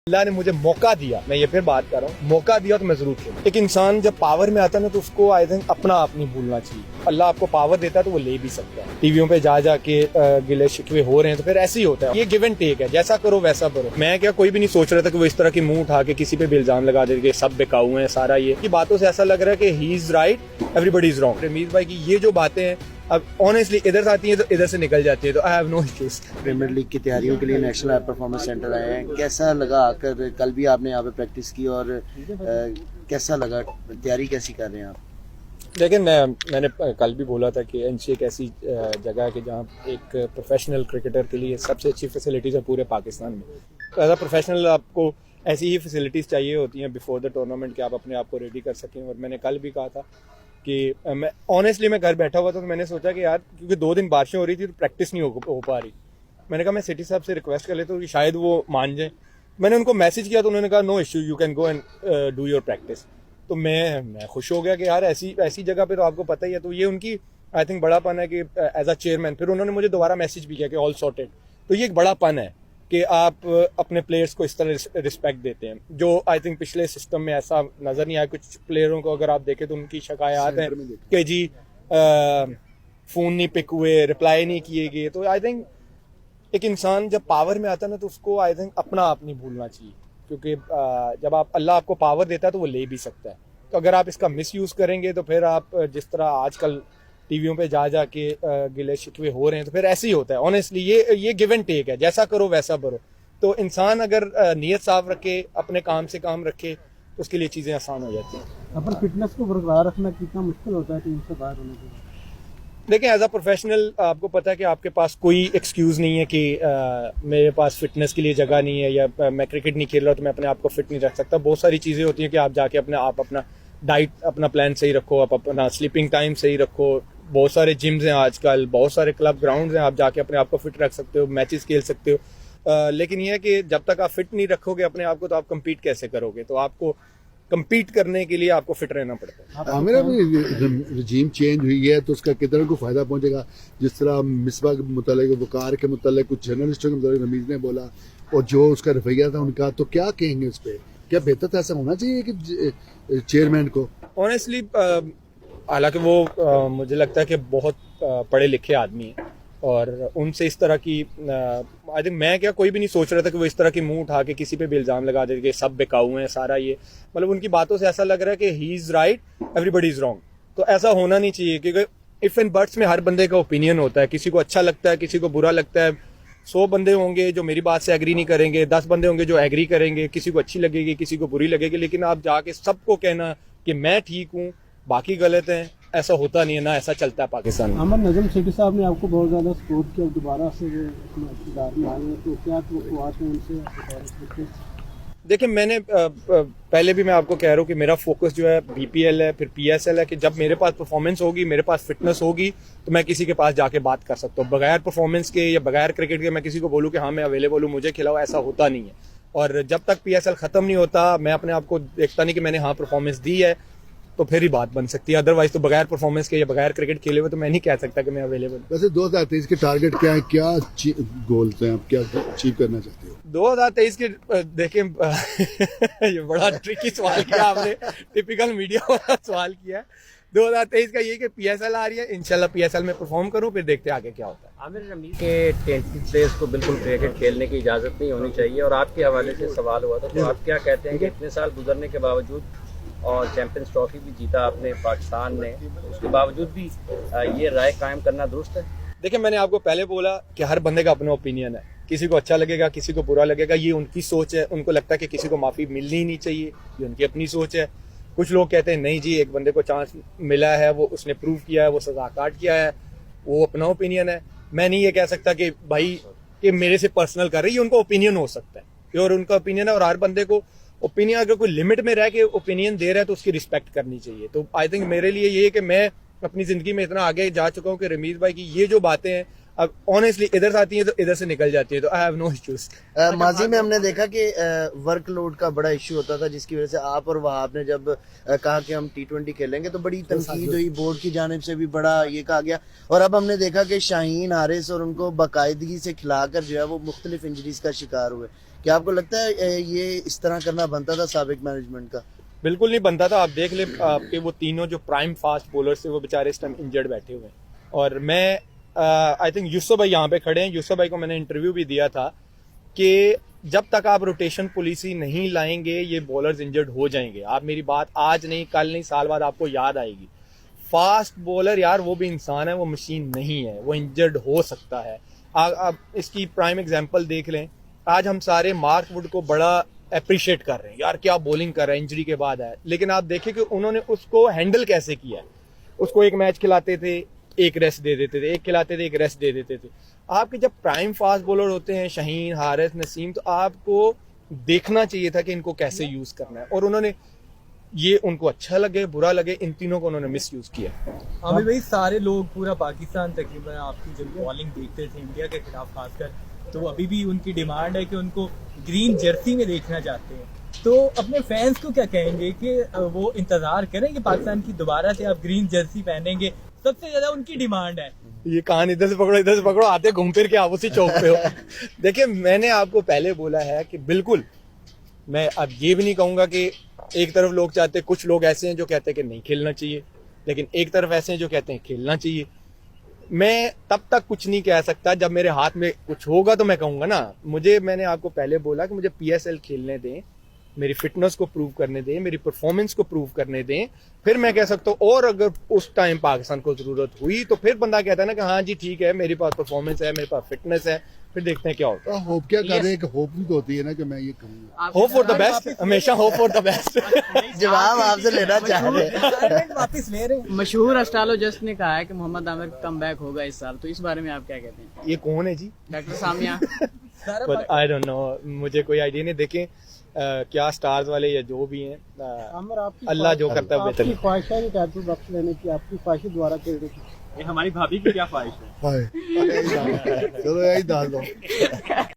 अल्लाह ने मुझे मौका दिया, मैं ये फिर बात कर रहा हूँ, मौका दिया तो मैं जरूर खेलूं। एक इंसान जब पावर में आता है ना तो उसको आई थिंक अपना आप नहीं भूलना चाहिए। अल्लाह आपको पावर देता है तो वो ले भी सकता है। टीवियों पे जा के गिले शिकवे हो रहे हैं तो फिर ऐसे ही होता है। ये गिव एंड टेक है, जैसा करो वैसा करो। मैं क्या कोई भी नहीं सोच रहा था कि वो इस तरह की मुंह उठा के किसी पे भी इल्जाम लगा देंगे, सब बेकाऊ हैं सारा। ये बातों से ऐसा लग रहा है कि he is right, everybody is wrong. Ramiz भाई की ये जो बातें हैं अब ऑनेस्टली इधर से आती है तो इधर से निकल जाती है, तो I have no issues. Premier league की तैयारियों के लिए नेशनल हाई परफॉर्मेंस सेंटर आए हैं, कैसा लगा आकर? कल भी आपने यहाँ पे प्रैक्टिस की और कैसा लगा, तैयारी कैसी कर रहे हैं आप? लेकिन मैंने कल भी बोला था कि एनसीए एक ऐसी जगह है कि जहाँ एक प्रोफेशनल क्रिकेटर के लिए सबसे अच्छी फैसिलिटीज़ है पूरे पाकिस्तान में। एज अ प्रोफेशनल आपको ऐसी ही फैसिलिटीज़ चाहिए होती हैं बिफोर द टूर्नामेंट कि आप अपने आप को रेडी कर सकें। और मैंने कल भी कहा था कि मैं ऑनेस्टली मैं घर बैठा हुआ था तो मैंने सोचा कि यार क्योंकि 2 दिन बारिशें हो रही थी तो प्रैक्टिस नहीं हो पा रही। मैंने कहा मैं सिटी साहब से रिक्वेस्ट कर लेता हूँ कि शायद वो मान जाए। मैंने उनको मैसेज किया तो उन्होंने कहा no issue, you can go and do your practice. तो मैं खुश हो गया कि यार ऐसी जगह पे तो आपको पता ही है। तो ये उनकी आई थिंक बड़ापन है कि एज अ चेयरमैन फिर उन्होंने मुझे दोबारा मैसेज भी किया कि ऑल सॉर्टेड। तो ये एक बड़ापन है कि आप अपने प्लेयर्स को इस तरह रिस्पेक्ट देते हैं, जो आई थिंक पिछले सिस्टम में ऐसा नजर नहीं आया। कुछ प्लेयरों को अगर आप देखें तो उनकी शिकायत है कि जी फोन नहीं पिक हुए, रिप्लाई नहीं किए गए। तो आई थिंक एक इंसान जब पावर में आता है ना तो उसको आई थिंक अपना आप नहीं भूलना चाहिए, क्योंकि जब अल्लाह आपको पावर देता है तो वो ले भी सकता है। तो अगर आप इसका मिस यूज करेंगे तो फिर आप जिस तरह आजकल टीवियों पे जा के गिले शिकवे हो रहे हैं तो फिर ऐसे ही होता है। ऑनेस्टली ये गिव एंड टेक है, जैसा करो वैसा करो। तो इंसान अगर नीयत साफ रखे, अपने काम से काम रखे तो उसके लिए चीजें आसान हो जाती हैं। अपन फिटनेस को बरकरार रखना कितना मुश्किल होता है टीम से बाहर होने के बाद? देखिए एज अ प्रोफेशनल आपको पता है कि आपके पास कोई एक्सक्यूज नहीं है कि मेरे पास फिटनेस के लिए जगह नहीं है या मैं क्रिकेट नहीं खेल रहा तो मैं अपने आप को फिट नहीं रख सकता। बहुत सारी चीजें होती हैं कि आप जाके अपना डाइट अपना प्लान सही रखो, आप अपना स्लीपिंग टाइम सही रखो। बहुत सारे जिम्स हैं आजकल, बहुत सारे क्लब ग्राउंड्स हैं, आप जाके अपने आप को फिट रख सकते हो, मैचेस खेल सकते हो। लेकिन यह है कि जब तक आप फिट नहीं रखोगे अपने आप को तो आप कम्पीट कैसे करोगे? तो आपको कम्पीट करने के लिए आपको फिट रहना पड़ता है। मेरा भी रजीम चेंज हुई है तो उसका कितना को फायदा पहुंचेगा। जिस तरह मिसबा के मुतालिक, वकार के मुतालिक, कुछ जर्नलिस्टों के मुतालिक रमीज ने बोला और जो उसका रवैया था उनका, तो क्या कहेंगे उस पर? क्या बेहतर तो ऐसा होना चाहिए कि चेयरमैन को ऑनेस्टली हालांकि वो मुझे लगता है कि बहुत पढ़े लिखे आदमी हैं और उनसे इस तरह की आई थिंक मैं क्या कोई भी नहीं सोच रहा था कि वो इस तरह की मुंह उठा के किसी पे भी इल्जाम लगा देंगे, सब बेकाऊ हैं सारा। ये मतलब उनकी बातों से ऐसा लग रहा है कि he is right, everybody is wrong. तो ऐसा होना नहीं चाहिए, क्योंकि इफ एंड बट्स में हर बंदे का ओपिनियन होता है। किसी को अच्छा लगता है, किसी को बुरा लगता है। 100 बंदे होंगे जो मेरी बात से एग्री नहीं करेंगे, 10 बंदे होंगे जो एग्री करेंगे, किसी को अच्छी लगेगी, किसी को बुरी लगेगी। लेकिन आप जाके सबको कहना कि मैं ठीक हूँ बाकी गलत हैं, ऐसा होता नहीं है, ना ऐसा चलता है पाकिस्तान में। अहमद नजम सेठी साहब ने आपको बहुत ज़्यादा सपोर्ट किया, दोबारा से वो अपने इक़्तिदार में आए हैं, तो क्या तवक्कुआत हैं उनसे? देखिए मैंने पहले भी मैं आपको कह रहा हूँ कि मेरा फोकस जो है बीपीएल है, फिर पीएसएल है। कि जब मेरे पास परफॉर्मेंस होगी, मेरे पास फिटनेस होगी तो मैं किसी के पास जाके बात कर सकता हूँ। बगैर परफॉर्मेंस के या बगैर क्रिकेट के मैं किसी को बोलूँ कि हाँ मैं अवेलेबल हूँ, मुझे खिलाओ, ऐसा होता नहीं है। और जब तक पीएसएल खत्म नहीं होता मैं अपने आप को देखता नहीं कि मैंने हाँ परफॉर्मेंस दी है तो फिर ही बात बन सकती है। अदरवाइज तो बगैर परफॉर्मेंस के या बगैर क्रिकेट खेले हुए तो मैं नहीं कह सकता कि मैं अवेलेबल हूँ। वैसे 2023 के टारगेट क्या है, क्या गोल्स हैं, आप क्या अचीव करना चाहते हो 2023 के? देखिए ये बड़ा ट्रिकी सवाल किया आपने, टिपिकल मीडिया वाला सवाल किया है। 2023 का ये कि पीएसएल आ रही है, इंशाल्लाह पीएसएल में परफॉर्म करूं, फिर देखते हैं आगे क्या होता है। आमिर रमीज के टेंटेड प्लेयर्स को बिल्कुल क्रिकेट खेलने की इजाज़त नहीं होनी चाहिए और आपके हवाले से सवाल हुआ था, तो आप क्या कहते हैं कि इतने साल गुजरने के बावजूद और चैंपियंस ट्रॉफी भी जीता आपने पाकिस्तान ने, उसके बावजूद भी ये राय कायम करना दुरुस्त है? देखिए मैंने आपको पहले बोला कि हर बंदे का अपना ओपिनियन है, किसी को अच्छा लगेगा, किसी को बुरा लगेगा, ये उनकी सोच है। उनको लगता है कि किसी को माफ़ी मिलनी ही नहीं चाहिए, ये उनकी अपनी सोच है। कुछ लोग कहते हैं नहीं जी, एक बंदे को चांस मिला है, वो उसने प्रूव किया है, वो सजा काट किया है, वो अपना ओपिनियन है। मैं नहीं ये कह सकता कि भाई कि मेरे से पर्सनल कर रही है, उनका ओपिनियन हो सकता है और उनका ओपिनियन है। और हर बंदे को ओपिनियन अगर कोई लिमिट में रह के ओपिनियन दे रहा है तो उसकी रिस्पेक्ट करनी चाहिए। तो आई थिंक मेरे लिए ये है कि मैं अपनी जिंदगी में इतना आगे जा चुका हूँ कि रमीज भाई की ये जो बातें हैं अब ऑनेस्टली इधर से आती है तो इधर से निकल जाती है, तो आई हैव नो इश्यूज। माजी में हमने देखा कि वर्कलोड का बड़ा इश्यू होता था, जिसकी वजह से आप और वहाब ने जब कहा कि हम T20 खेलेंगे तो बड़ी तनकीद हुई, बोर्ड की जानिब से भी बड़ा ये कहा गया, और अब हमने देखा कि शाहीन, हारिस और उनको बाकायदगी से खिलाकर जो है वो मुख्तलिफ इंजरीज का शिकार हुए। क्या आपको लगता है ये इस तरह करना बनता था साबिक मैनेजमेंट का? बिल्कुल नहीं बनता था। आप देख ले आपके वो तीनों जो प्राइम फास्ट बॉलर थे वो बेचारे इस टाइम इंजर्ड बैठे हुए हैं, और मैं आई थिंक यूसुफ भाई यहाँ पे खड़े हैं, यूसुफ भाई को मैंने इंटरव्यू भी दिया था कि जब तक आप रोटेशन पॉलिसी नहीं लाएंगे ये बॉलर्स इंजर्ड हो जाएंगे। आप मेरी बात आज नहीं, कल नहीं, साल बाद आपको याद आएगी। फास्ट बॉलर यार वो भी इंसान है, वो मशीन नहीं है, वो इंजर्ड हो सकता है। आप इसकी प्राइम एग्जांपल देख लें, आज हम सारे मार्क वुड को बड़ा अप्रिशिएट कर रहे हैं, यार क्या बॉलिंग कर रहा है, इंजरी के बाद है, लेकिन आप देखें कि उन्होंने उसको हैंडल कैसे किया है। उसको एक मैच खिलाते थे, एक रेस्ट दे देते थे, एक खिलाते थे, एक रेस्ट दे देते थे। आपके जब प्राइम फास्ट बॉलर होते हैं शाहीन, हारिस, नसीम, तो आपको देखना चाहिए था कि इनको कैसे यूज करना है, और उन्होंने ये उनको अच्छा लगे बुरा लगे इन तीनों को उन्होंने मिस यूज किया। आमिर भाई, सारे लोग पूरा पाकिस्तान तकरीबन आपकी जब बॉलिंग देखते थे इंडिया के खिलाफ खासकर, तो अभी भी उनकी डिमांड है कि उनको ग्रीन जर्सी में देखना चाहते हैं। तो अपने फैंस को क्या कहेंगे कि वो इंतजार करें कि पाकिस्तान की दोबारा से आप ग्रीन जर्सी पहनेंगे? सबसे ज्यादा उनकी डिमांड है। ये कान इधर से पकड़ो, आते घूम फिर के आप उसी चौक पे हो। देखिए मैंने आपको पहले बोला है कि बिल्कुल, मैं अब ये भी नहीं कहूंगा कि एक तरफ लोग चाहते, कुछ लोग ऐसे हैं जो कहते हैं कि नहीं खेलना चाहिए, लेकिन एक तरफ ऐसे हैं जो कहते हैं खेलना चाहिए। मैं तब तक कुछ नहीं कह सकता, जब मेरे हाथ में कुछ होगा तो मैं कहूंगा ना। मैंने आपको पहले बोला कि मुझे PSL खेलने दें, मेरी फिटनेस को प्रूव करने दें, मेरी परफॉर्मेंस को प्रूव करने दें, फिर मैं कह सकता हूँ। और अगर उस टाइम पाकिस्तान को जरूरत हुई तो फिर बंदा कहता है ना कि हाँ जी ठीक है, मेरे पास परफॉर्मेंस है, मेरे पास फिटनेस है, फिर देखते हैं क्या होता है। होप क्या कर रहे हैं कि होप भी तो होती है ना, कि मैं ये कहूँगा होप फॉर द बेस्ट, हमेशा होप फॉर द बेस्ट। जवाब आपसे लेना चाह रहे हैं। वापस ले रहे हैं। मशहूर एस्ट्रोलॉजिस्ट ने कहा है कि मोहम्मद आमिर का कमबैक होगा इस साल, तो इस बारे में आप क्या कहते हैं? ये कौन है जी? Doctor Samia. But I don't know, मुझे कोई आइडिया नहीं। देखें क्या स्टार्स वाले या जो भी हैं, आमिर, आपकी अल्लाह जो करता है बेहतर। आपकी ख्वाहिश है टाइटल बख्श लेने की, आपकी ख्वाहिश द्वारा खेलने की? ये हमारी भाभी की क्या ख्वाहिश है? चलो यही डाल दो।